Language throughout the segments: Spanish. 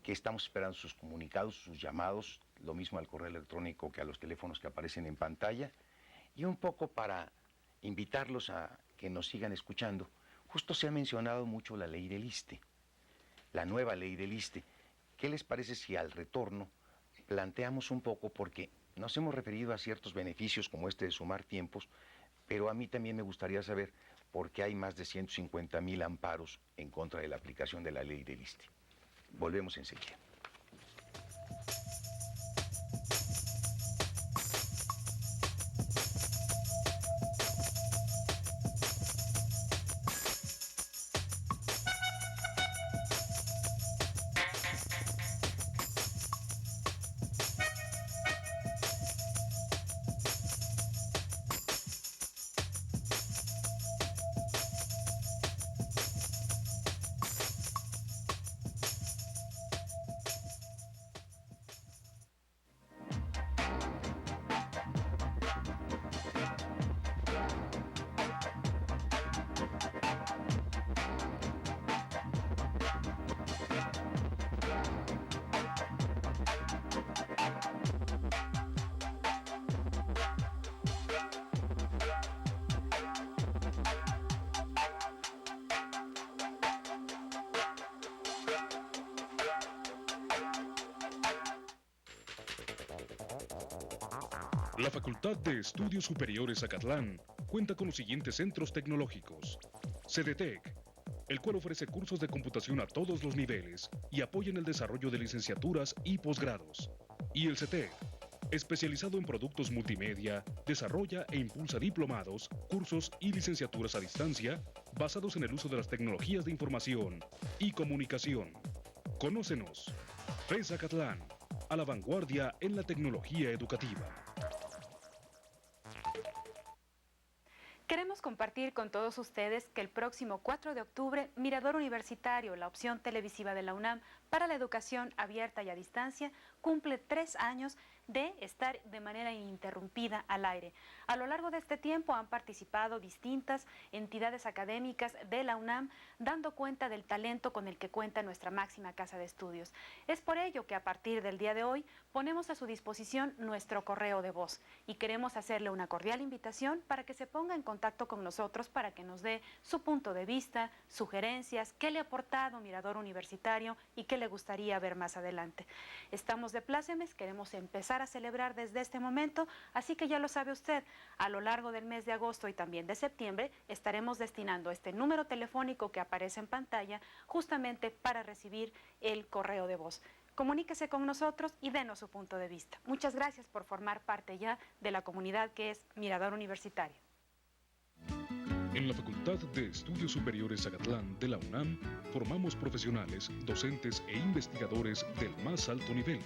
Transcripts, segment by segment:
que estamos esperando sus comunicados, sus llamados, lo mismo al correo electrónico que a los teléfonos que aparecen en pantalla, y un poco para invitarlos a que nos sigan escuchando. Justo se ha mencionado mucho la ley del ISSSTE, la nueva ley del ISSSTE. ¿Qué les parece si al retorno planteamos un poco, porque nos hemos referido a ciertos beneficios como este de sumar tiempos, pero a mí también me gustaría saber por qué hay más de 150,000 amparos en contra de la aplicación de la ley del ISSSTE? Volvemos enseguida. La Facultad de Estudios Superiores Acatlán cuenta con los siguientes centros tecnológicos. CDTEC, el cual ofrece cursos de computación a todos los niveles y apoya en el desarrollo de licenciaturas y posgrados. Y el CETEC, especializado en productos multimedia, desarrolla e impulsa diplomados, cursos y licenciaturas a distancia basados en el uso de las tecnologías de información y comunicación. Conócenos. FES Acatlán, a la vanguardia en la tecnología educativa. Queremos compartir con todos ustedes que el próximo 4 de octubre, Mirador Universitario, la opción televisiva de la UNAM para la educación abierta y a distancia, cumple 3 años de estar de manera ininterrumpida al aire. A lo largo de este tiempo han participado distintas entidades académicas de la UNAM, dando cuenta del talento con el que cuenta nuestra máxima casa de estudios. Es por ello que a partir del día de hoy ponemos a su disposición nuestro correo de voz y queremos hacerle una cordial invitación para que se ponga en contacto con nosotros para que nos dé su punto de vista, sugerencias, qué le ha aportado Mirador Universitario y qué le gustaría ver más adelante. Estamos de plácemes, queremos empezar a celebrar desde este momento, así que ya lo sabe usted, a lo largo del mes de agosto y también de septiembre estaremos destinando este número telefónico que aparece en pantalla justamente para recibir el correo de voz. Comuníquese con nosotros y denos su punto de vista. Muchas gracias por formar parte ya de la comunidad que es Mirador Universitario. En la Facultad de Estudios Superiores Acatlán de la UNAM formamos profesionales, docentes e investigadores del más alto nivel.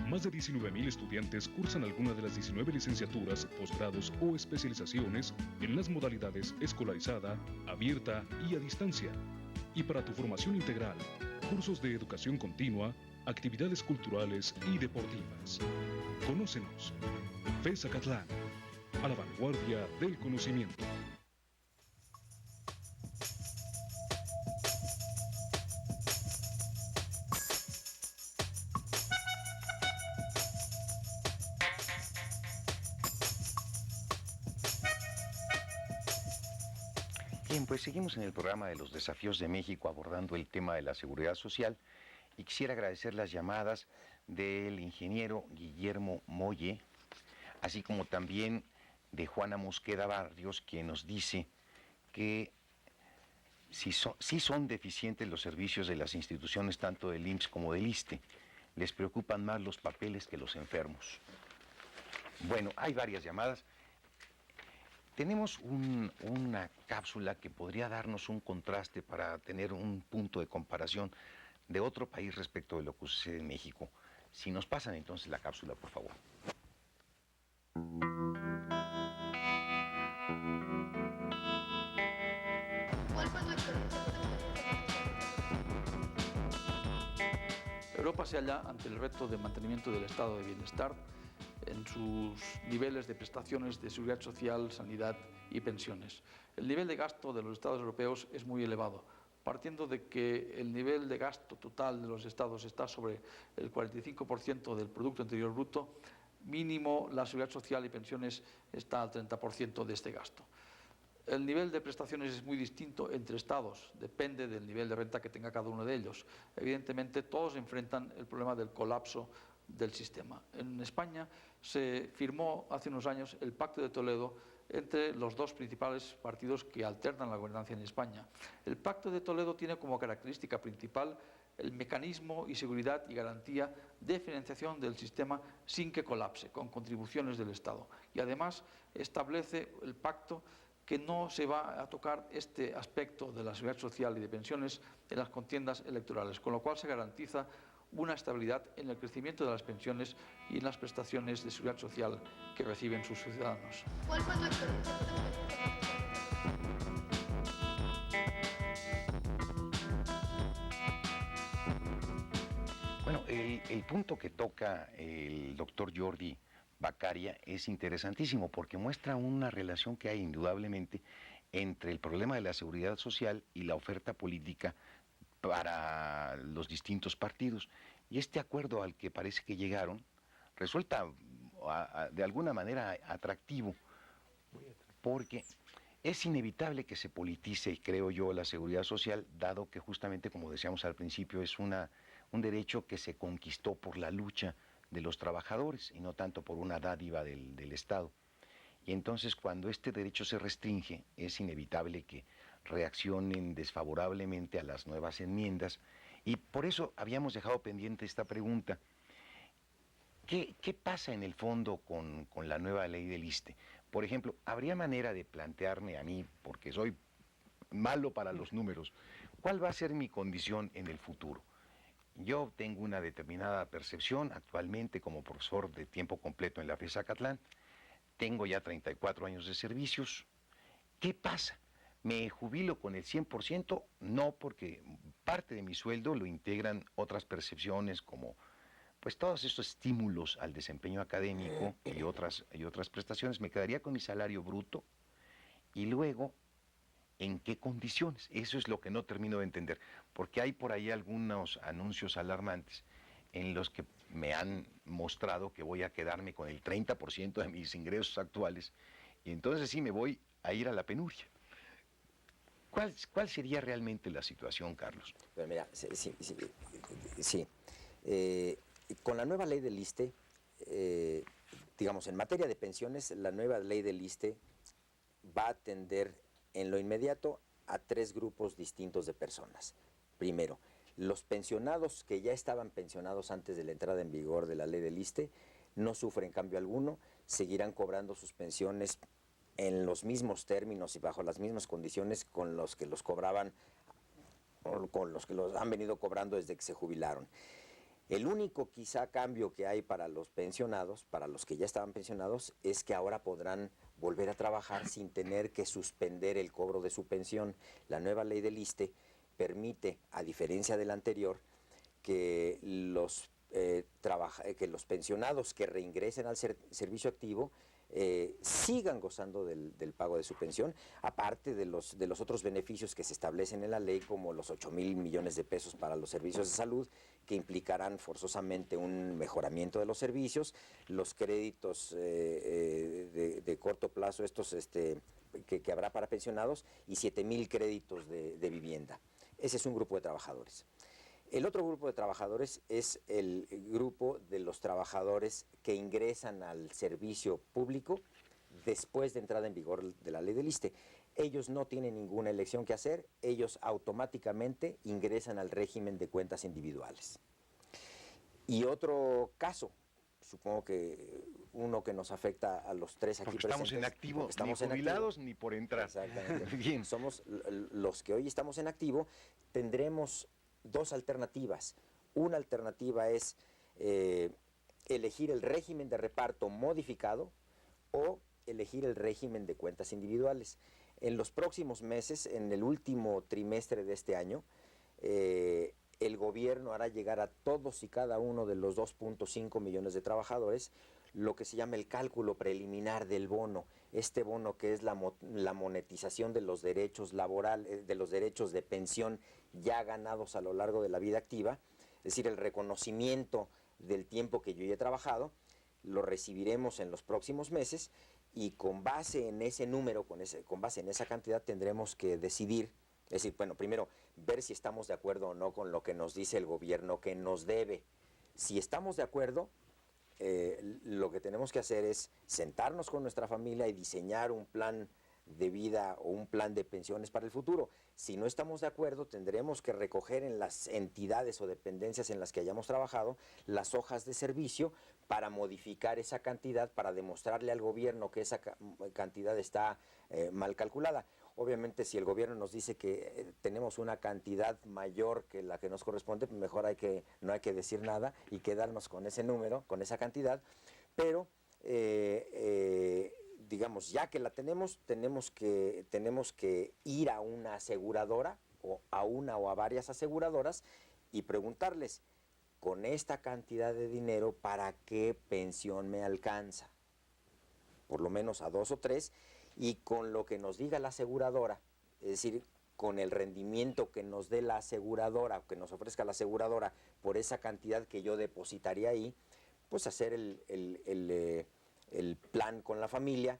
Más de 19,000 estudiantes cursan alguna de las 19 licenciaturas, posgrados o especializaciones en las modalidades escolarizada, abierta y a distancia. Y para tu formación integral, cursos de educación continua, actividades culturales y deportivas. Conócenos. FES Acatlán, a la vanguardia del conocimiento. Bien, pues seguimos en el programa de los desafíos de México abordando el tema de la seguridad social y quisiera agradecer las llamadas del ingeniero Guillermo Molle, así como también de Juana Mosqueda Barrios, quien nos dice que sí son deficientes los servicios de las instituciones tanto del IMSS como del ISSSTE. Les preocupan más los papeles que los enfermos. Bueno, hay varias llamadas. Tenemos una cápsula que podría darnos un contraste para tener un punto de comparación de otro país respecto de lo que sucede en México. Si nos pasan entonces la cápsula, por favor. Europa se halla ante el reto de mantenimiento del estado de bienestar en sus niveles de prestaciones de seguridad social, sanidad y pensiones. El nivel de gasto de los Estados europeos es muy elevado, partiendo de que el nivel de gasto total de los estados está sobre el 45% del Producto Interior Bruto, mínimo la Seguridad Social y pensiones está al 30% de este gasto. El nivel de prestaciones es muy distinto entre estados, depende del nivel de renta que tenga cada uno de ellos. Evidentemente, todos enfrentan el problema del colapso del sistema. En España se firmó hace unos años el Pacto de Toledo entre los dos principales partidos que alternan la gobernanza en España. El Pacto de Toledo tiene como característica principal el mecanismo y seguridad y garantía de financiación del sistema sin que colapse, con contribuciones del Estado. Y además establece el pacto que no se va a tocar este aspecto de la seguridad social y de pensiones en las contiendas electorales, con lo cual se garantiza una estabilidad en el crecimiento de las pensiones y en las prestaciones de seguridad social que reciben sus ciudadanos. ¿Cuál fue tu experiencia? Bueno, el punto que toca el doctor Jordi Bacaria es interesantísimo porque muestra una relación que hay indudablemente entre el problema de la seguridad social y la oferta política para los distintos partidos. Y este acuerdo al que parece que llegaron resulta de alguna manera atractivo porque es inevitable que se politice, creo yo, la seguridad social, dado que justamente, como decíamos al principio, es un derecho que se conquistó por la lucha de los trabajadores y no tanto por una dádiva del Estado. Y entonces cuando este derecho se restringe, es inevitable que reaccionen desfavorablemente a las nuevas enmiendas. Y por eso habíamos dejado pendiente esta pregunta. ¿Qué pasa en el fondo con la nueva ley del ISSSTE? Por ejemplo, ¿habría manera de plantearme a mí, porque soy malo para los números, cuál va a ser mi condición en el futuro? Yo tengo una determinada percepción actualmente como profesor de tiempo completo en la FES Zacatlán. Tengo ya 34 años de servicios. ¿Qué pasa? ¿Me jubilo con el 100%? No, porque parte de mi sueldo lo integran otras percepciones como pues todos estos estímulos al desempeño académico y otras prestaciones. Me quedaría con mi salario bruto y luego ¿en qué condiciones? Eso es lo que no termino de entender, porque hay por ahí algunos anuncios alarmantes en los que me han mostrado que voy a quedarme con el 30% de mis ingresos actuales, y entonces sí me voy a ir a la penuria. ¿Cuál sería realmente la situación, Carlos? Pero mira, sí. Con la nueva ley del ISSSTE, digamos, en materia de pensiones, la nueva ley del ISSSTE va a atender en lo inmediato a tres grupos distintos de personas. Primero, los pensionados que ya estaban pensionados antes de la entrada en vigor de la ley del ISSSTE no sufren cambio alguno, seguirán cobrando sus pensiones en los mismos términos y bajo las mismas condiciones con los que los cobraban, o con los que los han venido cobrando desde que se jubilaron. El único quizá cambio que hay para los pensionados, para los que ya estaban pensionados, es que ahora podrán volver a trabajar sin tener que suspender el cobro de su pensión. La nueva ley del ISSSTE permite, a diferencia de la anterior, que los pensionados que reingresen al servicio activo sigan gozando del pago de su pensión, aparte de los otros beneficios que se establecen en la ley, como los 8,000 millones de pesos para los servicios de salud, que implicarán forzosamente un mejoramiento de los servicios, los créditos de corto plazo, estos que habrá para pensionados, y 7,000 créditos de vivienda. Ese es un grupo de trabajadores. El otro grupo de trabajadores es el grupo de los trabajadores que ingresan al servicio público después de entrada en vigor de la ley del ISSSTE. Ellos no tienen ninguna elección que hacer, ellos automáticamente ingresan al régimen de cuentas individuales. Y otro caso, supongo que uno que nos afecta a los tres aquí porque presentes. Estamos en activo, estamos ni jubilados ni por entrar. Exactamente. Bien. Somos los que hoy estamos en activo, tendremos dos alternativas. Una alternativa es elegir el régimen de reparto modificado o elegir el régimen de cuentas individuales. En los próximos meses, en el último trimestre de este año, el gobierno hará llegar a todos y cada uno de los 2.5 millones de trabajadores lo que se llama el cálculo preliminar del bono, este bono que es la monetización de los derechos laborales, de los derechos de pensión ya ganados a lo largo de la vida activa, es decir, el reconocimiento del tiempo que yo ya he trabajado, lo recibiremos en los próximos meses y con base en ese número, con base en esa cantidad tendremos que decidir, es decir, bueno, primero ver si estamos de acuerdo o no con lo que nos dice el gobierno que nos debe. Si estamos de acuerdo, lo que tenemos que hacer es sentarnos con nuestra familia y diseñar un plan de vida o un plan de pensiones para el futuro. Si no estamos de acuerdo, tendremos que recoger en las entidades o dependencias en las que hayamos trabajado las hojas de servicio para modificar esa cantidad, para demostrarle al gobierno que esa cantidad está mal calculada. Obviamente, si el gobierno nos dice que tenemos una cantidad mayor que la que nos corresponde, pues mejor no hay que decir nada y quedarnos con ese número, con esa cantidad, pero digamos, ya que la tenemos que ir a una aseguradora o a una o a varias aseguradoras y preguntarles, con esta cantidad de dinero, ¿para qué pensión me alcanza? Por lo menos a 2 o 3, y con lo que nos diga la aseguradora, es decir, con el rendimiento que nos dé la aseguradora, o que nos ofrezca la aseguradora por esa cantidad que yo depositaría ahí, pues hacer el plan con la familia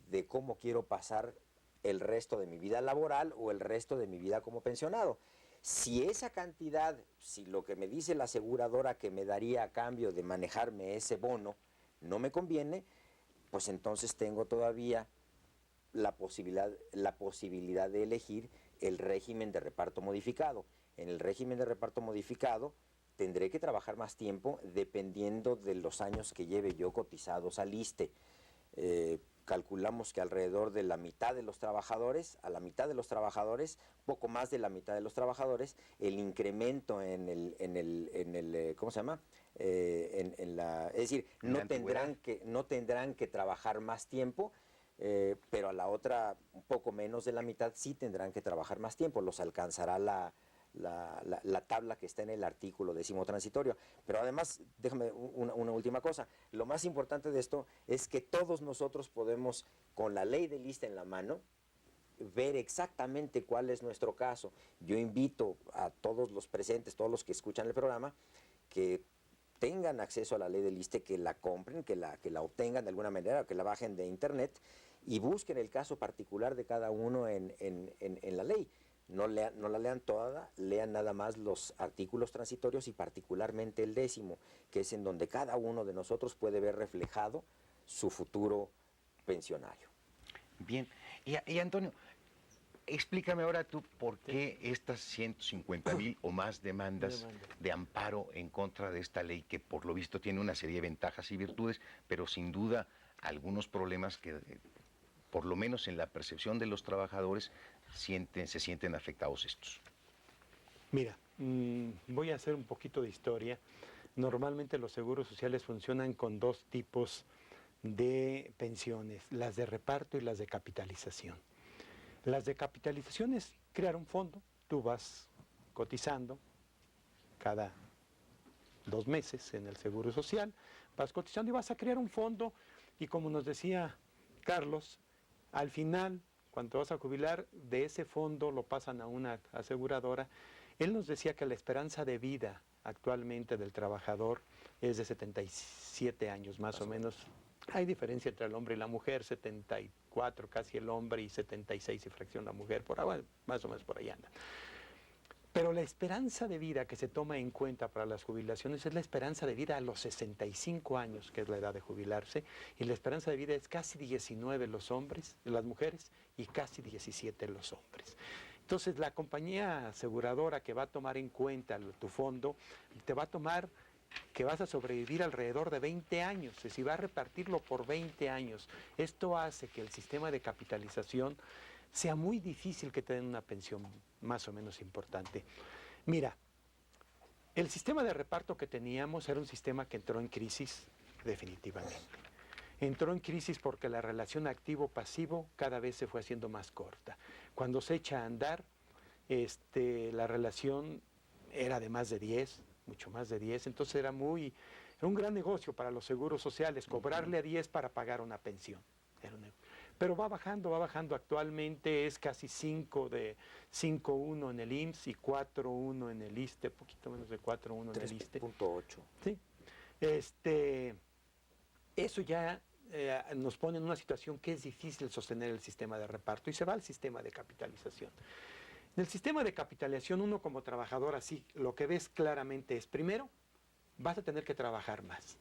de cómo quiero pasar el resto de mi vida laboral o el resto de mi vida como pensionado. Si esa cantidad, si lo que me dice la aseguradora que me daría a cambio de manejarme ese bono no me conviene, pues entonces tengo todavía la posibilidad de elegir el régimen de reparto modificado. En el régimen de reparto modificado tendré que trabajar más tiempo dependiendo de los años que lleve yo cotizados al ISSSTE. Calculamos que alrededor de la mitad de los trabajadores, poco más de la mitad de los trabajadores, el incremento ¿cómo se llama? Es decir, no tendrán que trabajar más tiempo, pero a la otra, un poco menos de la mitad, sí tendrán que trabajar más tiempo, los alcanzará la tabla que está en el artículo 10º transitorio. Pero además, déjame una última cosa, lo más importante de esto es que todos nosotros podemos, con la ley del ISSSTE en la mano, ver exactamente cuál es nuestro caso. Yo invito a todos los presentes, todos los que escuchan el programa, que tengan acceso a la ley del ISSSTE, que la compren, que la obtengan de alguna manera, que la bajen de internet y busquen el caso particular de cada uno en la ley. No la lean toda, lean nada más los artículos transitorios y particularmente el 10º, que es en donde cada uno de nosotros puede ver reflejado su futuro pensionario. Bien, y Antonio, explícame ahora tú por qué estas 150,000 o más demandas de amparo en contra de esta ley, que por lo visto tiene una serie de ventajas y virtudes, pero sin duda algunos problemas que, por lo menos en la percepción de los trabajadores, se sienten afectados estos. Mira, voy a hacer un poquito de historia. Normalmente los seguros sociales funcionan con 2 tipos de pensiones, las de reparto y las de capitalización. Las de capitalización es crear un fondo, tú vas cotizando cada 2 meses en el seguro social, vas cotizando y vas a crear un fondo y, como nos decía Carlos, al final, cuando vas a jubilar, de ese fondo lo pasan a una aseguradora. Él nos decía que la esperanza de vida actualmente del trabajador es de 77 años más o menos. Hay diferencia entre el hombre y la mujer, 74 casi el hombre y 76 y fracción la mujer, más o menos por ahí anda. Pero la esperanza de vida que se toma en cuenta para las jubilaciones es la esperanza de vida a los 65 años, que es la edad de jubilarse, y la esperanza de vida es casi 19 las mujeres, y casi 17 los hombres. Entonces, la compañía aseguradora que va a tomar en cuenta tu fondo, te va a tomar que vas a sobrevivir alrededor de 20 años, es decir, va a repartirlo por 20 años. Esto hace que el sistema de capitalización sea muy difícil que te den una pensión más o menos importante. Mira, el sistema de reparto que teníamos era un sistema que entró en crisis definitivamente. Entró en crisis porque la relación activo-pasivo cada vez se fue haciendo más corta. Cuando se echa a andar, la relación era de más de 10, mucho más de 10, entonces era un gran negocio para los seguros sociales, cobrarle a 10 para pagar una pensión. Pero va bajando, actualmente es casi 5.1 en el IMSS y 4.1 en el ISSSTE, poquito menos de 4.1 en el ISSSTE. 3.8. Sí. Eso ya nos pone en una situación que es difícil sostener el sistema de reparto y se va al sistema de capitalización. En el sistema de capitalización, uno como trabajador, así, lo que ves claramente es, primero, vas a tener que trabajar más.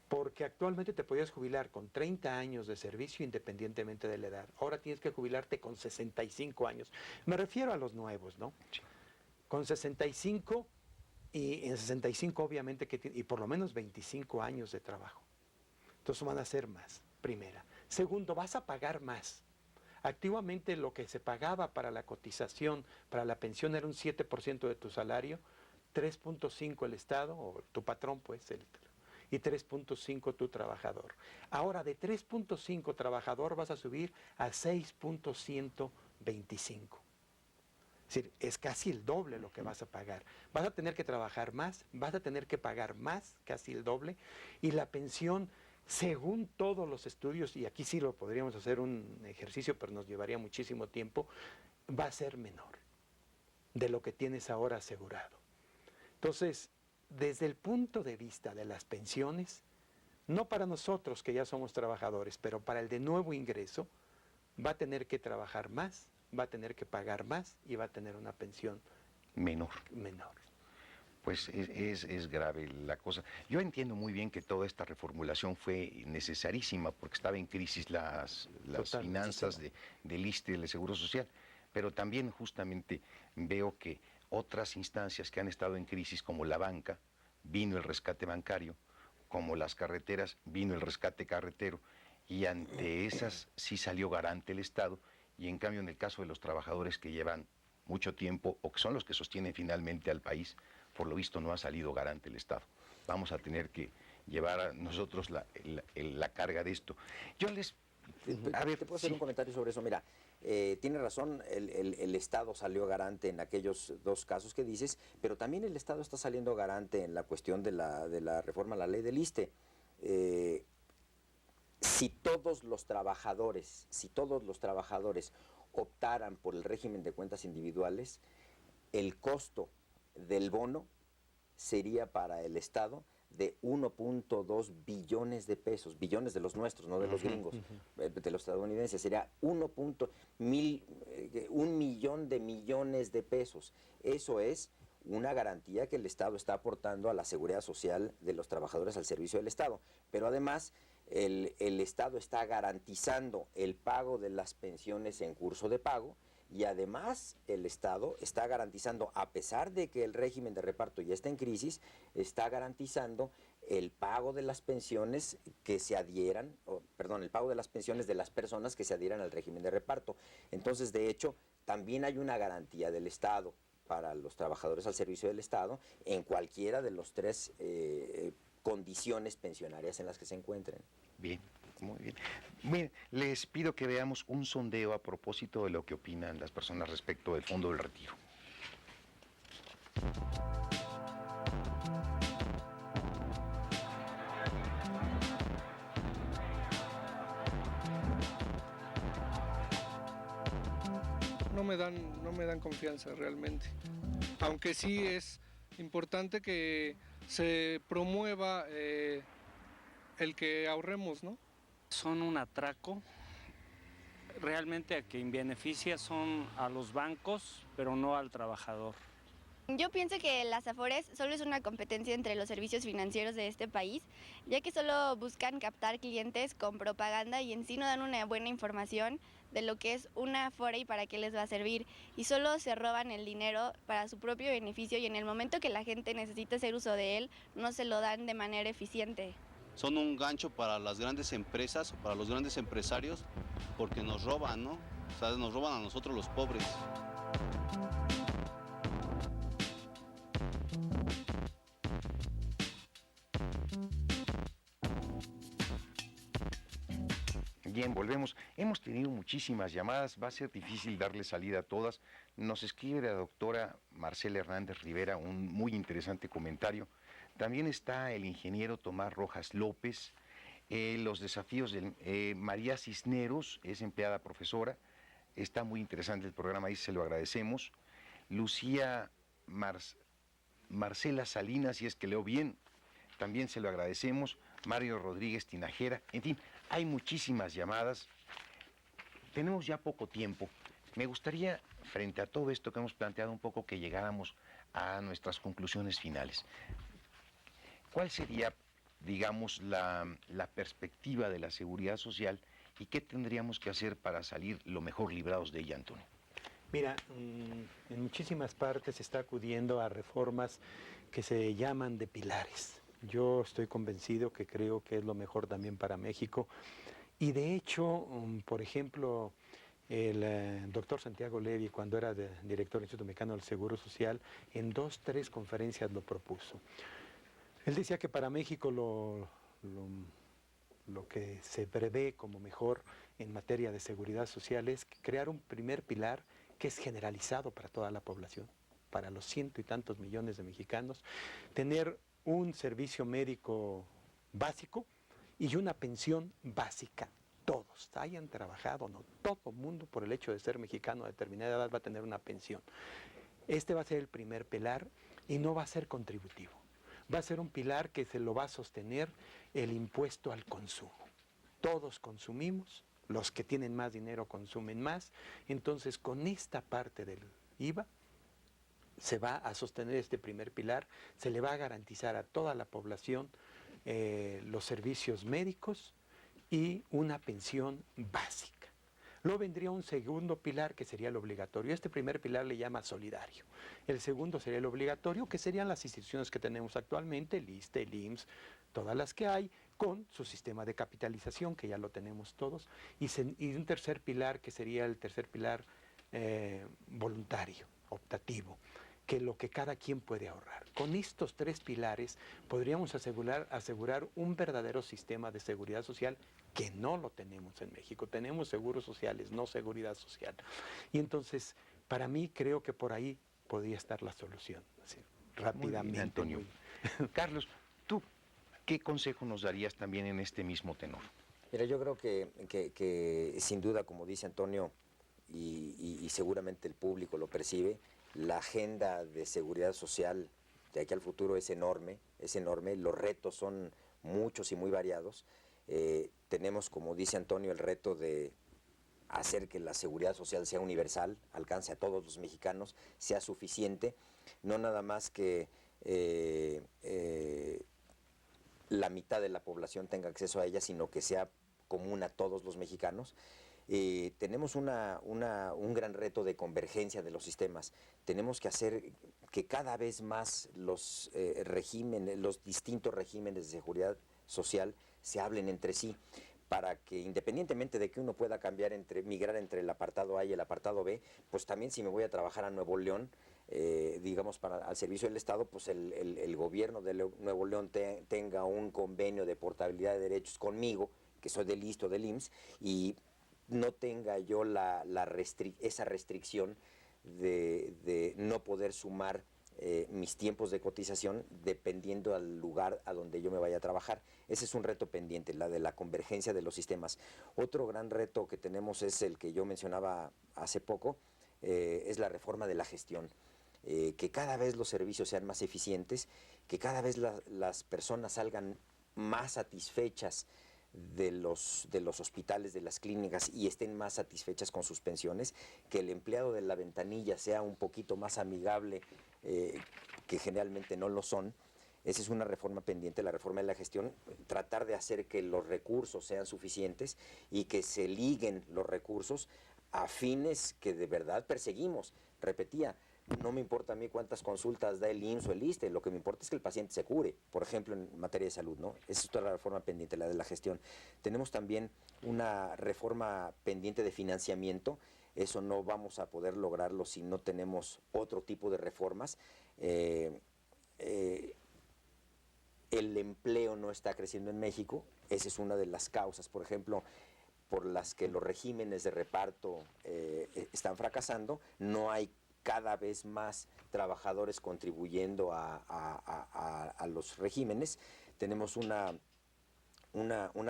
Porque actualmente te podías jubilar con 30 años de servicio independientemente de la edad. Ahora tienes que jubilarte con 65 años. Me refiero a los nuevos, ¿no? Con 65 y en 65 obviamente y por lo menos 25 años de trabajo. Entonces van a ser más, primera. Segundo, vas a pagar más. Activamente lo que se pagaba para la cotización, para la pensión era un 7% de tu salario, 3.5 el Estado, o tu patrón pues, y 3.5 tu trabajador. Ahora de 3.5 trabajador vas a subir a 6.125. Es decir, es casi el doble lo que vas a pagar. Vas a tener que trabajar más, vas a tener que pagar más, casi el doble, y la pensión, según todos los estudios, y aquí sí lo podríamos hacer un ejercicio, pero nos llevaría muchísimo tiempo, va a ser menor de lo que tienes ahora asegurado. Entonces, desde el punto de vista de las pensiones, no para nosotros que ya somos trabajadores, pero para el de nuevo ingreso, va a tener que trabajar más, va a tener que pagar más y va a tener una pensión menor. Pues es grave la cosa. Yo entiendo muy bien que toda esta reformulación fue necesarísima porque estaba en crisis las finanzas del ISSSTE, del Seguro Social, pero también justamente veo que otras instancias que han estado en crisis, como la banca, vino el rescate bancario, como las carreteras, vino el rescate carretero, y ante esas sí salió garante el Estado, y en cambio en el caso de los trabajadores que llevan mucho tiempo, o que son los que sostienen finalmente al país, por lo visto no ha salido garante el Estado. Vamos a tener que llevar a nosotros la carga de esto. Yo les... A ver, ¿te puedo hacer un comentario sobre eso? Mira, tiene razón, el Estado salió garante en aquellos dos casos que dices, pero también el Estado está saliendo garante en la cuestión de la reforma a la ley del ISSSTE. Si todos los trabajadores optaran por el régimen de cuentas individuales, el costo del bono sería para el Estado de 1.2 billones de pesos, billones de los nuestros, no de los gringos, de los estadounidenses, sería 1 millón de millones de pesos. Eso es una garantía que el Estado está aportando a la seguridad social de los trabajadores al servicio del Estado, pero además el Estado está garantizando el pago de las pensiones en curso de pago. Y además el Estado está garantizando, a pesar de que el régimen de reparto ya está en crisis, está garantizando el pago de las pensiones que se adhieran, el pago de las pensiones de las personas que se adhieran al régimen de reparto. Entonces, de hecho, también hay una garantía del Estado para los trabajadores al servicio del Estado en cualquiera de los tres condiciones pensionarias en las que se encuentren. Bien. Muy bien. Bien, les pido que veamos un sondeo a propósito de lo que opinan las personas respecto del Fondo del Retiro. No me dan confianza realmente. Aunque sí es importante que se promueva el que ahorremos, ¿no? Son un atraco, realmente a quien beneficia son a los bancos, pero no al trabajador. Yo pienso que las Afores solo es una competencia entre los servicios financieros de este país, ya que solo buscan captar clientes con propaganda y en sí no dan una buena información de lo que es una Afore y para qué les va a servir. Y solo se roban el dinero para su propio beneficio y en el momento que la gente necesita hacer uso de él, no se lo dan de manera eficiente. Son un gancho para las grandes empresas o para los grandes empresarios porque nos roban, ¿no? O sea, nos roban a nosotros los pobres. Bien, volvemos. Hemos tenido muchísimas llamadas, va a ser difícil darle salida a todas. Nos escribe la doctora Marcela Hernández Rivera un muy interesante comentario. También está el ingeniero Tomás Rojas López, los desafíos de María Cisneros, es empleada profesora. Está muy interesante el programa, dice, se lo agradecemos. Lucía Marcela Salinas, si es que leo bien, también se lo agradecemos. Mario Rodríguez Tinajera, en fin, hay muchísimas llamadas. Tenemos ya poco tiempo. Me gustaría, frente a todo esto que hemos planteado, un poco que llegáramos a nuestras conclusiones finales. ¿Cuál sería, digamos, la perspectiva de la seguridad social y qué tendríamos que hacer para salir lo mejor librados de ella, Antonio? Mira, en muchísimas partes se está acudiendo a reformas que se llaman de pilares. Yo estoy convencido que creo que es lo mejor también para México. Y de hecho, por ejemplo, el doctor Santiago Levy, cuando era director del Instituto Mexicano del Seguro Social, en 2, 3 conferencias lo propuso. Él decía que para México lo que se prevé como mejor en materia de seguridad social es crear un primer pilar que es generalizado para toda la población, para los 100 y tantos millones de mexicanos, tener un servicio médico básico y una pensión básica. Todos, hayan trabajado o no, todo mundo por el hecho de ser mexicano a determinada edad va a tener una pensión. Este va a ser el primer pilar y no va a ser contributivo. Va a ser un pilar que se lo va a sostener el impuesto al consumo. Todos consumimos, los que tienen más dinero consumen más, entonces con esta parte del IVA se va a sostener este primer pilar, se le va a garantizar a toda la población los servicios médicos y una pensión básica. Luego vendría un segundo pilar que sería el obligatorio. Este primer pilar le llama solidario. El segundo sería el obligatorio, que serían las instituciones que tenemos actualmente, el ISSSTE, el IMSS, todas las que hay, con su sistema de capitalización, que ya lo tenemos todos, y un tercer pilar, que sería el tercer pilar voluntario, optativo, que lo que cada quien puede ahorrar. Con estos 3 pilares podríamos asegurar un verdadero sistema de seguridad social que no lo tenemos en México. Tenemos seguros sociales, no seguridad social. Y entonces, para mí, creo que por ahí podría estar la solución, así, rápidamente. Muy bien, Antonio. Carlos, ¿tú qué consejo nos darías también en este mismo tenor? Mira, yo creo que sin duda, como dice Antonio, y seguramente el público lo percibe, la agenda de seguridad social de aquí al futuro es enorme, los retos son muchos y muy variados. Tenemos, como dice Antonio, el reto de hacer que la seguridad social sea universal, alcance a todos los mexicanos, sea suficiente, no nada más que la mitad de la población tenga acceso a ella, sino que sea común a todos los mexicanos. Tenemos un gran reto de convergencia de los sistemas. Tenemos que hacer que cada vez más los distintos regímenes de seguridad social se hablen entre sí, para que independientemente de que uno pueda migrar entre el apartado A y el apartado B, pues también si me voy a trabajar a Nuevo León, digamos, al servicio del Estado, pues el gobierno de Nuevo León tenga un convenio de portabilidad de derechos conmigo, que soy del ISSSTE o del IMSS, y no tenga yo esa restricción de no poder sumar mis tiempos de cotización dependiendo al lugar a donde yo me vaya a trabajar. Ese es un reto pendiente, la de la convergencia de los sistemas. Otro gran reto que tenemos es el que yo mencionaba hace poco, es la reforma de la gestión. Que cada vez los servicios sean más eficientes, que cada vez las personas salgan más satisfechas de los hospitales, de las clínicas, y estén más satisfechas con sus pensiones, que el empleado de la ventanilla sea un poquito más amigable, que generalmente no lo son. Esa es una reforma pendiente, la reforma de la gestión, tratar de hacer que los recursos sean suficientes y que se liguen los recursos a fines que de verdad perseguimos. Repetía, no me importa a mí cuántas consultas da el IMSS o el ISSSTE, lo que me importa es que el paciente se cure, por ejemplo, en materia de salud, ¿no? Esa es toda la reforma pendiente, la de la gestión. Tenemos también una reforma pendiente de financiamiento. Eso no vamos a poder lograrlo si no tenemos otro tipo de reformas. El empleo no está creciendo en México, esa es una de las causas. Por ejemplo, por las que los regímenes de reparto están fracasando, no hay cada vez más trabajadores contribuyendo a los regímenes. Tenemos una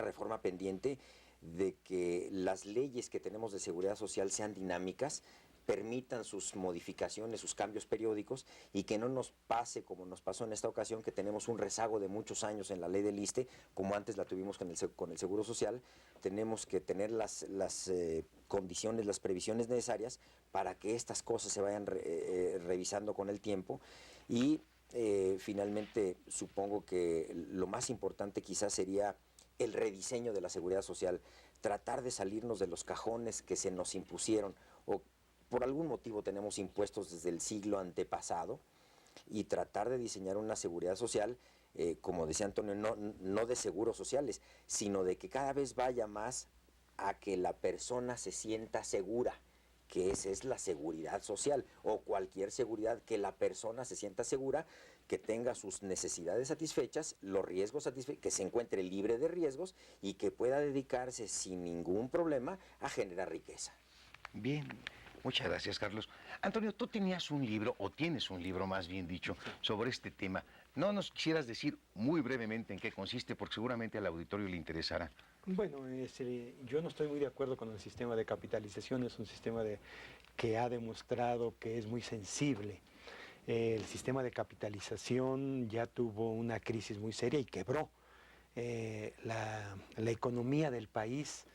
reforma pendiente de que las leyes que tenemos de seguridad social sean dinámicas, permitan sus modificaciones, sus cambios periódicos, y que no nos pase como nos pasó en esta ocasión, que tenemos un rezago de muchos años en la ley del ISSSTE, como antes la tuvimos con el Seguro Social. Tenemos que tener las condiciones, las previsiones necesarias para que estas cosas se vayan revisando con el tiempo. Y finalmente supongo que lo más importante quizás sería el rediseño de la seguridad social, tratar de salirnos de los cajones que se nos impusieron, o por algún motivo tenemos impuestos desde el siglo antepasado, y tratar de diseñar una seguridad social, como decía Antonio, no de seguros sociales, sino de que cada vez vaya más a que la persona se sienta segura, que esa es la seguridad social, o cualquier seguridad, que la persona se sienta segura, que tenga sus necesidades satisfechas, los riesgos satisfechos, que se encuentre libre de riesgos y que pueda dedicarse sin ningún problema a generar riqueza. Bien, muchas gracias, Carlos. Antonio, tú tenías un libro, o tienes un libro más bien dicho, sobre este tema. ¿No nos quisieras decir muy brevemente en qué consiste? Porque seguramente al auditorio le interesará. Bueno, yo no estoy muy de acuerdo con el sistema de capitalización. Es un sistema que ha demostrado que es muy sensible. El sistema de capitalización ya tuvo una crisis muy seria y quebró. La economía del país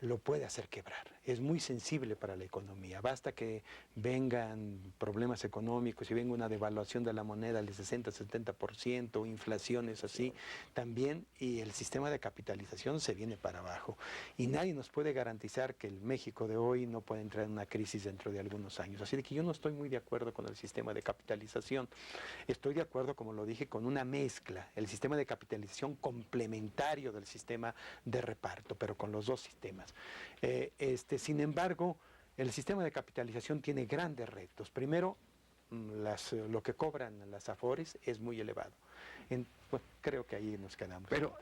lo puede hacer quebrar. Es muy sensible para la economía. Basta que vengan problemas económicos y venga una devaluación de la moneda del 60-70%, inflaciones así también, y el sistema de capitalización se viene para abajo. Y nadie nos puede garantizar que el México de hoy no puede entrar en una crisis dentro de algunos años. Así de que yo no estoy muy de acuerdo con el sistema de capitalización. Estoy de acuerdo, como lo dije, con una mezcla, el sistema de capitalización complementario del sistema de reparto, pero con los dos sistemas. Sin embargo, el sistema de capitalización tiene grandes retos. Primero, lo que cobran las AFORES es muy elevado. Bueno, creo que ahí nos quedamos. Pero,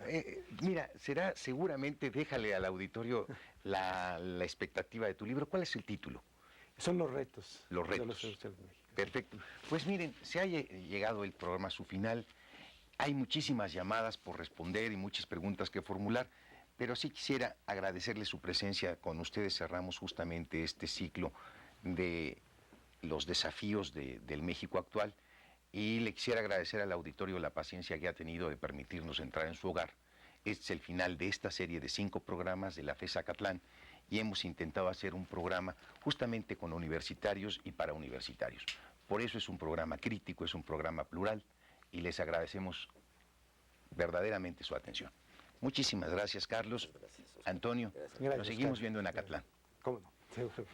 mira, será seguramente, déjale al auditorio la expectativa de tu libro. ¿Cuál es el título? Son los retos. Los retos. Perfecto. Pues miren, se ha llegado el programa a su final. Hay muchísimas llamadas por responder y muchas preguntas que formular. Pero sí quisiera agradecerle su presencia. Con ustedes cerramos justamente este ciclo de los desafíos del México actual, y le quisiera agradecer al auditorio la paciencia que ha tenido de permitirnos entrar en su hogar. Este es el final de esta serie de 5 programas de la FES Acatlán, y hemos intentado hacer un programa justamente con universitarios y para universitarios. Por eso es un programa crítico, es un programa plural, y les agradecemos verdaderamente su atención. Muchísimas gracias, Carlos. Gracias, Antonio, Gracias, nos seguimos Carlos. viendo en Acatlán. ¿Cómo no? Seguro.